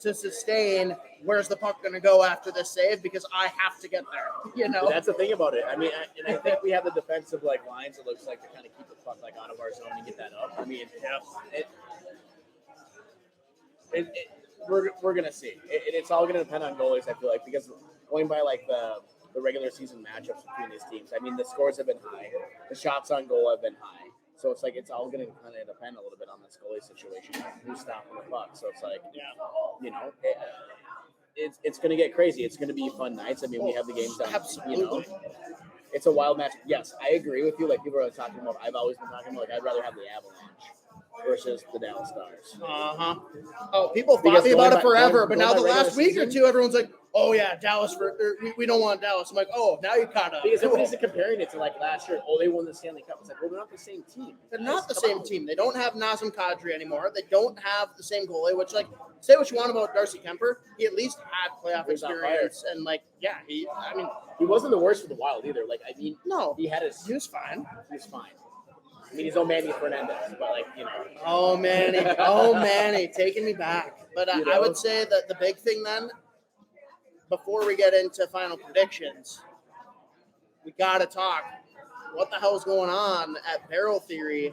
to sustain? Where's the puck going to go after this save? Because I have to get there, you know? But that's the thing about it. I mean, I think we have the defensive like lines. It looks like to kind of keep the puck like out of our zone and get that up. I mean, we're gonna see. It's all gonna depend on goalies. I feel like because going by like the regular season matchups between these teams. I mean, the scores have been high. The shots on goal have been high. So it's like it's all going to kind of depend a little bit on this goalie situation, who's stopping the puck. So it's like, you know, it's going to get crazy. It's going to be fun nights. I mean, we have the games done. You know, it's a wild match. Yes, I agree with you. Like people are talking about, I've always been talking about, like I'd rather have the Avalanche versus the Dallas Stars. Oh, people fought me about it forever, but now the last week or two, everyone's like, "Oh yeah, Dallas. We don't want Dallas." I'm like, "Oh, now you kind of." Because everybody's comparing it to like last year. Oh, they won the Stanley Cup. It's like, well, they're not the same team. They're not the same team. They don't have Nazem Kadri anymore. They don't have the same goalie. Which, like, say what you want about Darcy Kemper, he at least had playoff experience, and like, yeah, he wasn't the worst for the Wild either. Like, I mean, no, he was fine. He was fine. I mean, he's no Manny Fernandez, but like, you know. Oh, Manny, taking me back. But I would say that the big thing then, before we get into final predictions, we got to talk what the hell is going on at Barrel Theory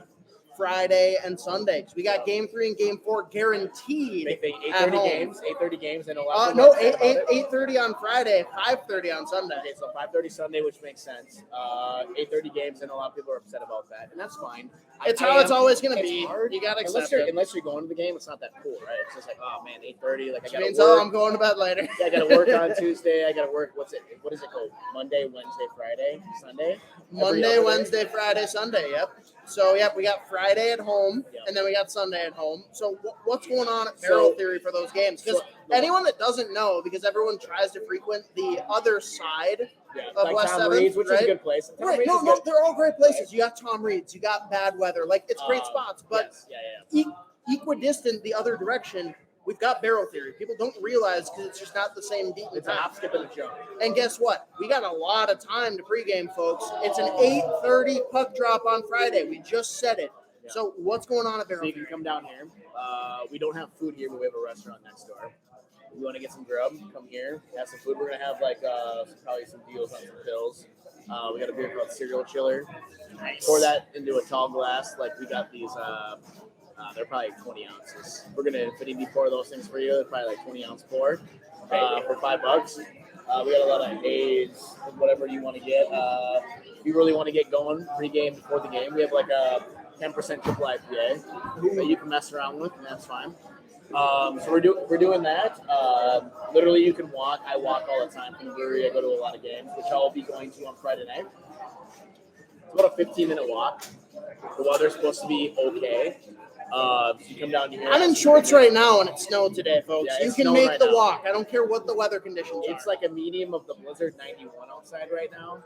Friday and Sunday. Because we got Game 3 and Game 4 guaranteed. Big thing, 8:30 games. I know. No, 8:30 on Friday, 5:30 on Sunday. Okay, so 5:30 Sunday, which makes sense. 8:30 games, and a lot of people are upset about that, and that's fine. It's always going to be. Hard. You got to accept it. Unless you're going to the game, it's not that cool, right? It's just like, oh man, 8:30. Like I got to work. Oh, I'm going to bed later. I got to work on Tuesday. I got to work. What is it called? Monday, Wednesday, Friday, Sunday. Monday, Wednesday, Friday, Sunday. Yep. So, we got Friday at home, and then we got Sunday at home. So, what's going on at Barrel Theory for those games? Because anyone that doesn't know, because everyone tries to frequent the other side of like West Tom 7th, Reed's, which is a good place. Right? No, they're all great places. You got Tom Reed's, you got bad weather. Like, it's great spots. But equidistant the other direction, we've got Barrel Theory. People don't realize because it's just not the same beat. It's a hop, skip, and a jump. And guess what? We got a lot of time to pregame, folks. It's an 8:30 puck drop on Friday. We just said it. Yeah. So what's going on at Barrel Theory? So you can come down here. We don't have food here, but we have a restaurant next door. If you want to get some grub, come here, have some food. We're going to have probably some deals on some pills. We got a beer called Cereal Chiller. Nice. Pour that into a tall glass. Like we got these, they're probably 20 ounces. We're going to, if any pour those things for you, they're probably like 20 ounce pour for $5. We got a lot of Haze, whatever you want to get. If you really want to get going pregame before the game, we have like a 10% triple IPA that you can mess around with, and that's fine. So we're doing that. Literally, you can walk. I walk all the time from the brewery. I go to a lot of games, which I'll be going to on Friday night. It's about a 15-minute walk. The weather's supposed to be okay. So you come down here. I'm in shorts right now, and it snowed today, folks. Yeah, you can make the walk. I don't care what the weather conditions are. It's like a medium of the blizzard, 91 outside right now,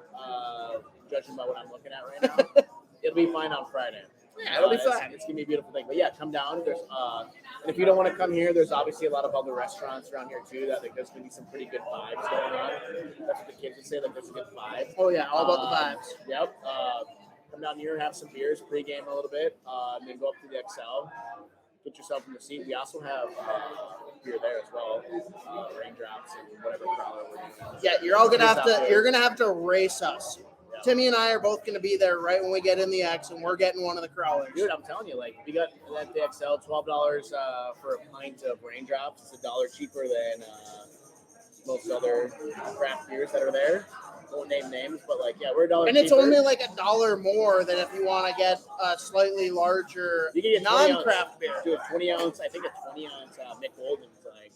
judging by what I'm looking at right now. It'll be fine on Friday. Yeah, it'll be fine. It's gonna be a beautiful thing. But yeah, come down. There's and if you don't want to come here, there's obviously a lot of other restaurants around here too. That there's gonna be some pretty good vibes going on. That's what the kids would say. Like there's a good vibe. Oh yeah, all about the vibes. Yep. Come down here, have some beers, pregame a little bit, and then go up to the Xcel. Get yourself in the seat. We also have beer there as well. Raindrops and whatever crawler we're doing. Yeah, you're gonna have to race us. Timmy and I are both going to be there right when we get in the X, and we're getting one of the crawlers. Dude, I'm telling you, like, we got at the Xcel, $12 for a pint of raindrops. It's $1 cheaper than most other craft beers that are there. Won't name names, but like, yeah, we're $1 and it's cheaper. Only like $1 more than if you want to get a slightly larger non-craft beer. Dude, 20 ounce, I think a 20 ounce Mick Holden's like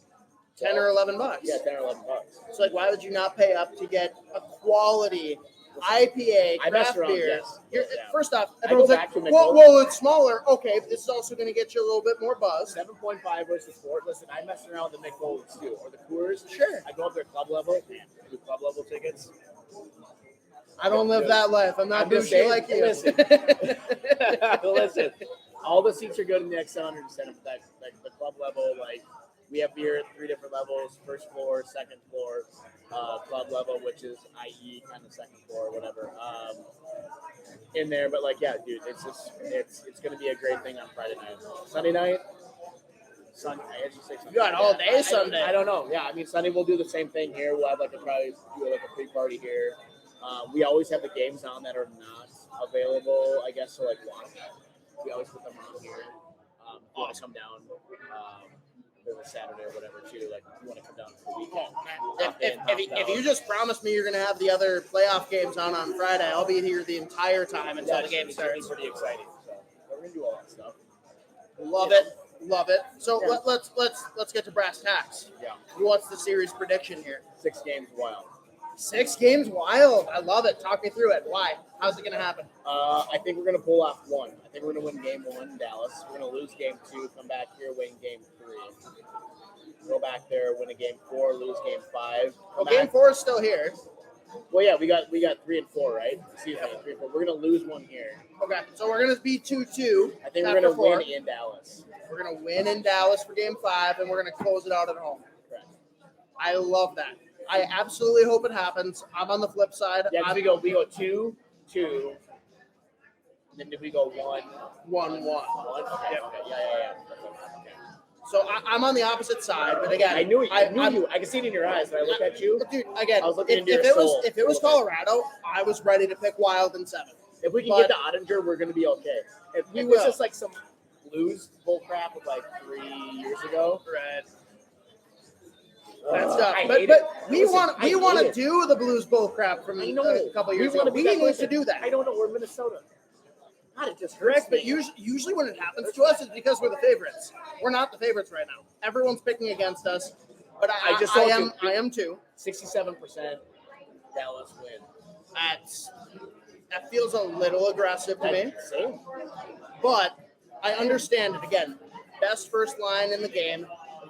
$10 or $11. Yeah, $10 or $11. So like, why would you not pay up to get a quality IPA craft beer? Yes. First off, everyone's like, well, it's smaller. Okay, but this is also going to get you a little bit more buzz. 7.5 versus 4. Listen, I mess around with the Mick Holdens too, or the Coors. Sure. I go up their club level. Man, I do club level tickets. I don't live that life. I'm not bougie like you. Listen. all the seats are good in the Xcel Under Center, but the club level, like we have beer at 3 different levels: first floor, second floor, club level, which is IE kind of second floor, whatever. In there, but like, yeah, dude, it's gonna be a great thing on Friday night. Sunday night. Sunday, I actually say Sunday. You got all day Sunday. I don't know. Yeah, I mean Sunday we'll do the same thing here. We'll have probably do like a pre-party here. We always have the games on that are not available, I guess, to like watch. We always put them on here. If you want to come down for the Saturday or whatever too. Like if you want to come down for the weekend. If you just promise me you're gonna have the other playoff games on Friday, I'll be here the entire time until the game starts. It's pretty exciting. So we're gonna do all that stuff. Love it. So let's get to brass tacks. Yeah. What's the series prediction here? 6 games wild. 6 games wild. I love it. Talk me through it. Why? How's it going to happen? I think we're going to pull off 1. I think we're going to win game 1 in Dallas. We're going to lose game 2, come back here, win game 3. Go back there, win a game 4, lose game 5. Well, game 4 is still here. Well, yeah, we got 3 and 4, right? Excuse me, 3 and 4. We're going to lose 1 here. Okay, so we're going to be 2-2. I think we're going to win in Dallas. We're going to win in Dallas for game 5, and we're going to close it out at home. Correct. I love that. I absolutely hope it happens. I'm on the flip side. Yeah, we go 2-2, and then we go 1-1. 1-1. Okay. Yeah. Okay. So I'm on the opposite side, but again, I knew you. I can see it in your eyes. When I look at you, dude. Again, I was looking into your soul. If it was Colorado, I was ready to pick Wild in 7. If we can get the Ottinger, we're going to be okay. If it was just like some Blues bull crap of like 3 years ago, right? That's tough. But we want to do the Blues bull crap from a couple years ago. We need to do that. I don't know. We're Minnesota. God, it just correct. But usually when it happens to us, it's because we're the favorites. We're not the favorites right now. Everyone's picking against us, but I am too. 67% Dallas win. That feels a little aggressive to me. Same. But I understand it. Again, best first line in the game.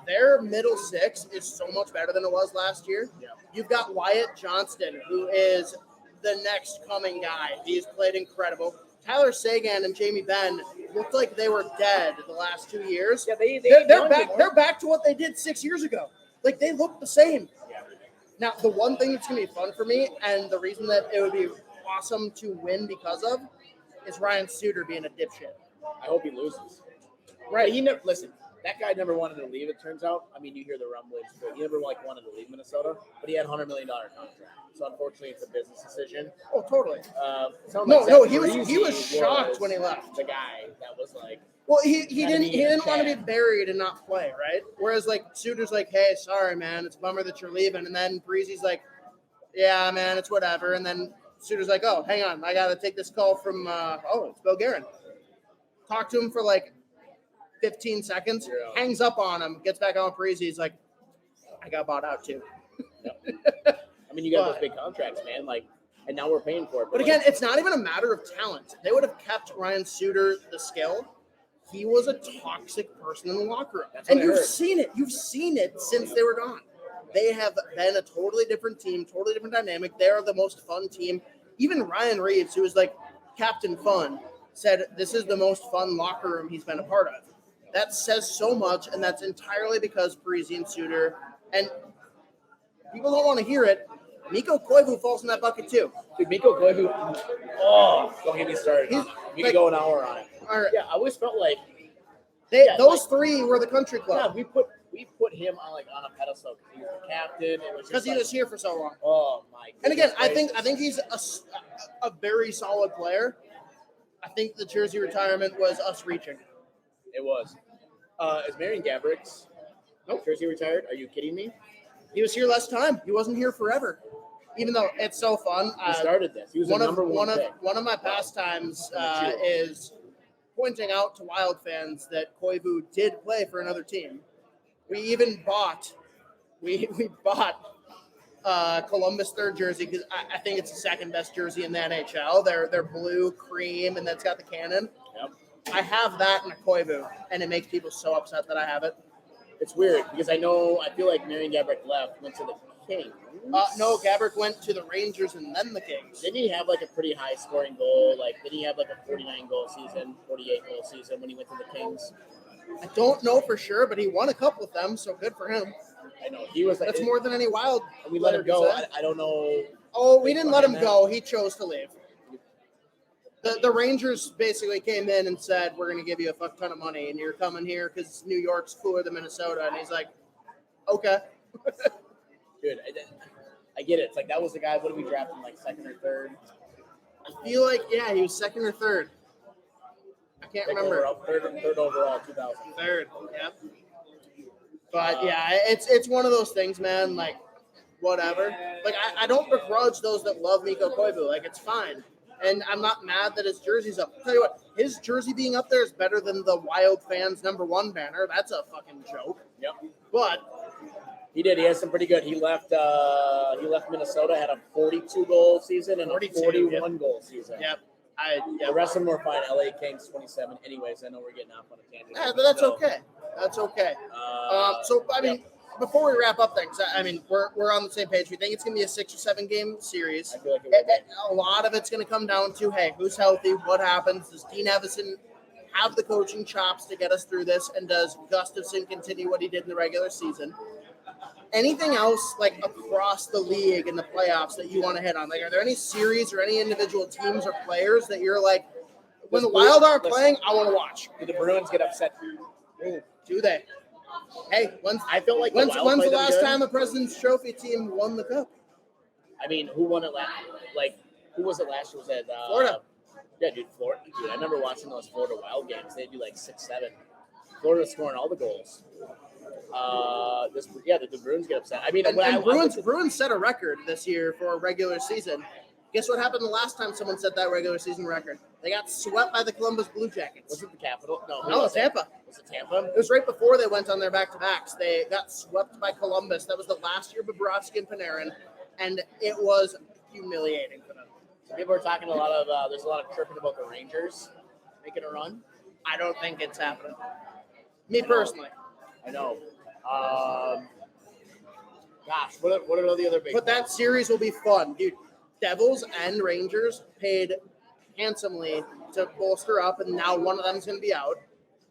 Their middle 6 is so much better than it was last year. Yeah. You've got Wyatt Johnston, who is the next coming guy. He's played incredible. Tyler Seguin and Jamie Benn looked like they were dead the last 2 years. Yeah, they're back. They're back to what they did 6 years ago. Like they look the same. Yeah. Now, the one thing that's going to be fun for me, and the reason that it would be awesome to win because of, is Ryan Suter being a dipshit. I hope he loses. Right. He never listen. That guy never wanted to leave. It turns out. I mean, you hear the rumblings, but he never wanted to leave Minnesota. But he had $100 million contract. So unfortunately, it's a business decision. Oh, totally. No. He was shocked when he left. The guy that was like. Well, he didn't want to be buried and not play, right? Whereas like Suter's like, hey, sorry man, it's a bummer that you're leaving, and then Breezy's like, yeah man, it's whatever, and then Suter's like, oh, hang on, I gotta take this call from it's Bill Guerin. Talk to him for like 15 seconds, hangs up on him, gets back on with Breezy. He's like, I got bought out too. Yep. I mean, you got those big contracts, man. Like, and now we're paying for it. But again, it's not even a matter of talent. They would have kept Ryan Suter the skill. He was a toxic person in the locker room. And you've seen it. You've seen it since they were gone. They have been a totally different team, totally different dynamic. They're the most fun team. Even Ryan Reeves, who was like Captain Fun, said this is the most fun locker room he's been a part of. That says so much, and that's entirely because Breezy and Suter. And people don't want to hear it. Mikko Koivu falls in that bucket too. Dude, Mikko Koivu, don't get me started. We could go an hour on it. Yeah, I always felt like those 3 were the country club. Yeah, we put him on a pedestal because he was the captain. Because he was here for so long. Oh my! And again, I think he's a very solid player. I think the jersey retirement was us reaching. It was. Is Marian Gabourik's jersey retired? Are you kidding me? He was here less time. He wasn't here forever. Even though it's so fun. He started this. He was one of my pastimes is pointing out to Wild fans that Koivu did play for another team. We even bought Columbus third jersey because I think it's the second best jersey in the NHL. They're blue, cream, and that's got the cannon. Yep. I have that in a Koivu, and it makes people so upset that I have it. It's weird because I feel like Marian Gaborik went to the Kings. No, Gabbert went to the Rangers and then the Kings. Didn't he have like a pretty high scoring goal? Like, did he have like a 49 goal season, 48 goal season when he went to the Kings? I don't know for sure, but he won a couple with them, so good for him. I know he was. That's more than any Wild. We let him go. I don't know. Oh, we didn't let him go. He chose to leave. The Rangers basically came in and said, "We're going to give you a fuck ton of money, and you're coming here because New York's cooler than Minnesota." And he's like, "Okay." Dude, I get it. It's like that was the guy. What did we draft him? Like second or third? I feel like he was second or third. I can't remember. Third overall, 2000. Third, yep. But it's one of those things, man. Like, whatever. Like, I don't begrudge those that love Mikko Koivu. Like, it's fine. And I'm not mad that his jersey's up. I'll tell you what, his jersey being up there is better than the Wild fans #1 banner. That's a fucking joke. Yep. But he did. He has some pretty good. He left Minnesota, had a 42 goal season and a 41 goal season. Yep. The rest of them were fine. LA Kings 27. Anyways, I know we're getting off on a tangent. Yeah, but that's okay. That's okay. So I mean, before we wrap up things, I mean, we're on the same page. We think it's going to be a 6 or 7 game series. I feel like it will be. A lot of it's going to come down to, hey, who's healthy? What happens? Does Dean Evison have the coaching chops to get us through this? And does Gustafsson continue what he did in the regular season? Anything else, like, across the league in the playoffs that you want to hit on? Like, are there any series or any individual teams or players that you're like, when the Wild are playing, I want to watch? Do the Bruins get upset? Do they? Hey, I feel like when's the last time a President's Trophy team won the cup? I mean, who won it last? Like, who was it last year? Was it Florida? Yeah, dude, Florida. Dude, I remember watching those Florida Wild games. They'd do like 6-7. Florida was scoring all the goals. The Bruins get upset. I mean, Bruins set a record this year for a regular season. Guess what happened the last time someone set that regular season record? They got swept by the Columbus Blue Jackets. Was it the Capitol? No, it was Tampa. Was it Tampa? It was right before they went on their back-to-backs. They got swept by Columbus. That was the last year of Bobrovsky and Panarin, and it was humiliating for them. So people are talking there's a lot of chirping about the Rangers making a run. I don't think it's happening. Me personally. I know. Gosh, what are the other big? But that series will be fun, dude. Devils and Rangers paid handsomely to bolster up, and now one of them is going to be out.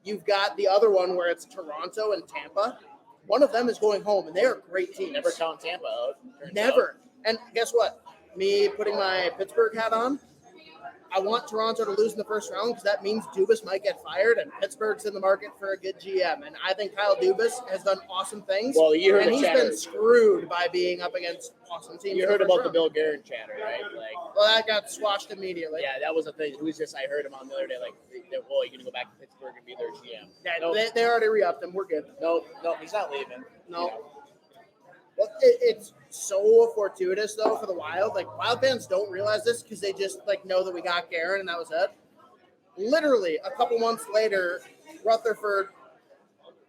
You've got the other one where it's Toronto and Tampa. One of them is going home, and they are great teams. Never count Tampa out. Never. And guess what? Me putting my Pittsburgh hat on, I want Toronto to lose in the first round because that means Dubas might get fired, and Pittsburgh's in the market for a good GM. And I think Kyle Dubas has done awesome things. Well, and he's been screwed by being up against awesome teams. You heard about the Bill Guerin chatter, right? Well, that got squashed immediately. Yeah, that was a thing. I heard him on the other day, like, you're going to go back to Pittsburgh and be their GM. Yeah, they already re-upped him. We're good. No, he's not leaving. No. You know. Well, it's so fortuitous, though, for the Wild. Like, Wild fans don't realize this because they just, know that we got Guerin and that was it. Literally, a couple months later, Rutherford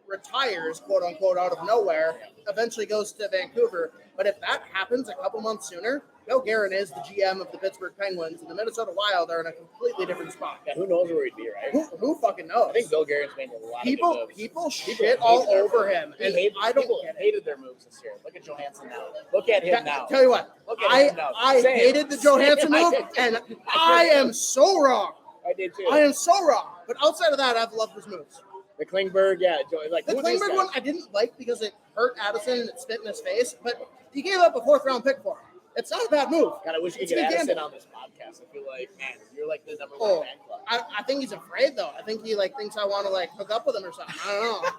retires, quote-unquote, out of nowhere, eventually goes to Vancouver. But if that happens a couple months sooner, Bill Guerin is the GM of the Pittsburgh Penguins, and the Minnesota Wild are in a completely different spot. Yeah, who knows where he'd be, right? Who fucking knows? I think Bill Guerin's made a lot of good moves. People shit all over him, and I don't get it. Hated their moves this year. Look at Johansson now. Look at him now. Tell you what, I hated the Johansson move, and I am so wrong. I did too. I am so wrong. But outside of that, I've loved his moves. The Klingberg, the Klingberg one I didn't like because it hurt Addison and it spit in his face, but he gave up a 4th-round pick for him. It's not a bad move. God, I wish you could get Addison on this podcast. I feel like, man, you're like the number one fan club. I think he's afraid though. I think he thinks I want to hook up with him or something. I don't know.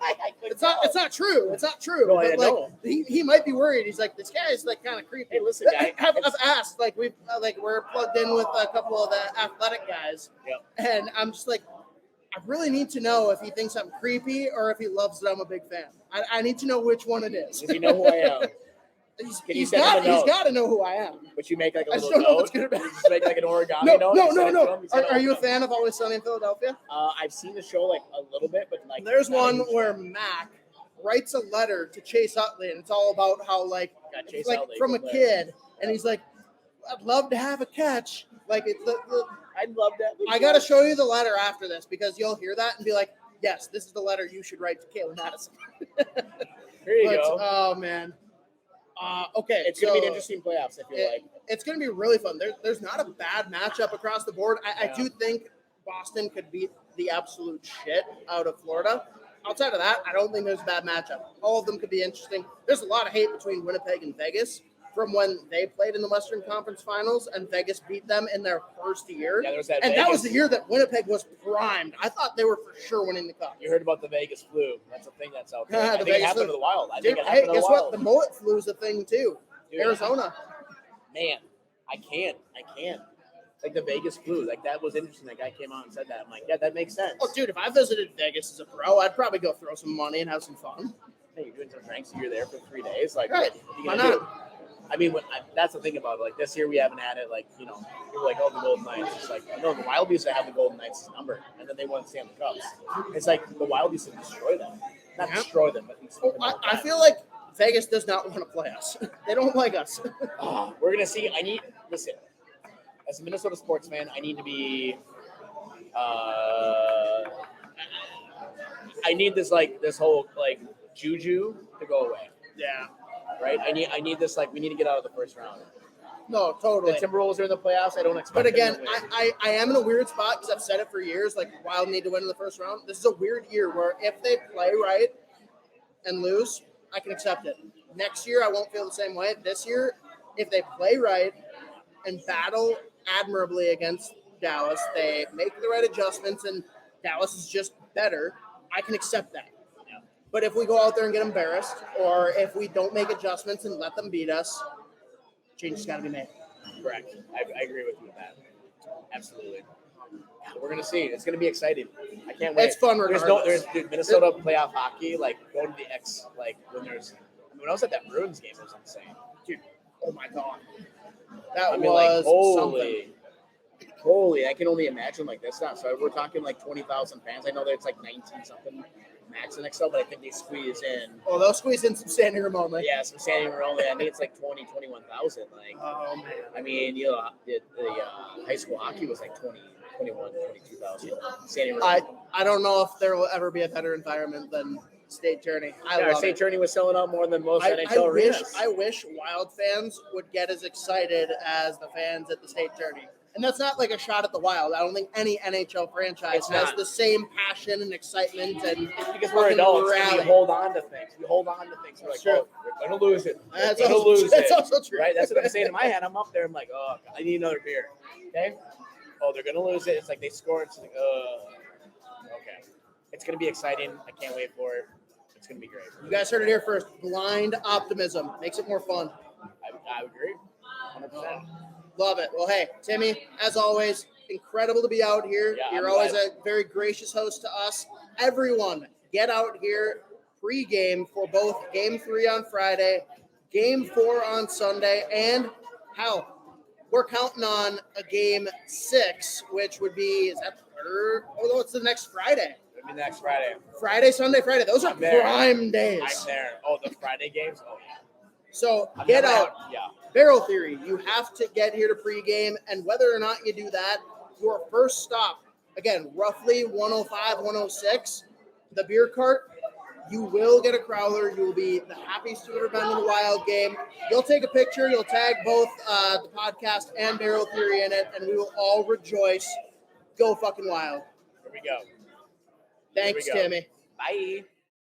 It's not true. It's not true. No, but, I know. He might be worried. He's like, this guy is kind of creepy. Hey, listen, guy. I've asked. We're plugged in with a couple of the athletic guys, and I'm just like, I really need to know if he thinks I'm creepy or if he loves that I'm a big fan. I need to know which one it is. Does he know who I am? He's got to know who I am. But you make a little note. I don't know what's going to be. You just make an origami note. No. Are you a fan of Always Sunny in Philadelphia? I've seen the show a little bit, but there's one where Mac writes a letter to Chase Utley, and it's all about how Utley, from a kid, and he's like, I'd love to have a catch. I'd love that. I got to show you the letter after this because you'll hear that and be like, yes, this is the letter you should write to Caitlin Madison. Here you go. Oh, man. Okay, It's going to be an interesting playoffs, I feel like. It's going to be really fun. There's not a bad matchup across the board. I do think Boston could beat the absolute shit out of Florida. Outside of that, I don't think there's a bad matchup. All of them could be interesting. There's a lot of hate between Winnipeg and Vegas from when they played in the Western Conference Finals and Vegas beat them in their first year. Yeah, there was that and Vegas. that was the year that Winnipeg was primed. I thought they were for sure winning the cup. You heard about the Vegas flu. That's a thing that's out there. I think Vegas it happened flu. to the Wild. Dude, hey, guess what? The mullet flu is a thing too. Dude, Arizona. Man, I can't. Like the Vegas flu, like that was interesting. That guy came out and said that. I'm like, yeah, that makes sense. Oh, dude, if I visited Vegas as a pro, I'd probably go throw some money and have some fun. Hey, you're doing some drinks. You're there for 3 days. Like, right. Why not? I mean, that's the thing about it. Like this year, we haven't had it. Like, you know, people are like, oh, the Golden Knights. It's like, no, the Wild used to have the Golden Knights number, and then they won the Stanley Cups. It's like the Wild used to destroy them. Not destroy them, but I feel like Vegas does not want to play us. They don't like us. We're gonna see. Listen. As a Minnesota sports fan, I need to be. I need this whole juju to go away. Yeah. Right. I need this we need to get out of the first round. No, totally. The Timberwolves are in the playoffs. I don't expect. But again, I am in a weird spot because I've said it for years. Like Wild need to win in the first round. This is a weird year where if they play right and lose, I can accept it. Next year, I won't feel the same way. This year, if they play right and battle admirably against Dallas, they make the right adjustments, and Dallas is just better, I can accept that. Yeah. But if we go out there and get embarrassed, or if we don't make adjustments and let them beat us, changes got to be made. Correct. I agree with you with that. Absolutely. We're gonna see. It's gonna be exciting. I can't wait. It's fun regardless. There's Minnesota playoff hockey. Going to the X. When I was at that Bruins game, it was insane, dude. Oh my god. That was something. Holy, I can only imagine this stuff. So we're talking 20,000 fans. I know that it's 19 something max in Xcel, but I think they squeeze in. Oh, they'll squeeze in some standing room only. Yeah, some standing room only. I think it's 20, 21,000. Oh man. I mean, the high school hockey was 20, 21, 22,000 standing room. I don't know if there will ever be a better environment than State Tourney. Our State Tourney was selling out more than most NHL arenas. I wish Wild fans would get as excited as the fans at the State Tourney. And that's not a shot at the Wild. I don't think any NHL franchise has the same passion and excitement. And because we're adults, we hold on to things. We're like, sure. We're going to lose it. That's also true. Right? That's what I'm saying in my head. I'm up there. I'm like, oh, I need another beer. Okay? Oh, they're going to lose it. It's they score. It's okay. It's going to be exciting. I can't wait for it. It's going to be great. You guys heard it here first. Blind optimism makes it more fun. I agree. 100%. Love it. Well, hey, Timmy, as always, incredible to be out here. Yeah, You're always a very gracious host to us. Everyone, get out here pregame for both Game 3 on Friday, Game 4 on Sunday, and we're counting on a Game 6, which would be, is that the third? Oh, no, it's the next Friday. It'll be next Friday. Friday, Sunday, Friday. Those are prime days. I'm there. Oh, the Friday games? Oh, yeah. So get out. Yeah. Barrel Theory, you have to get here to pregame, and whether or not you do that, your first stop, again, roughly 105, 106, the beer cart, you will get a crowler. You will be the happiest you've ever been in a Wild game. You'll take a picture. You'll tag both the podcast and Barrel Theory in it, and we will all rejoice. Go fucking Wild. Here we go. Thanks, Timmy. Bye.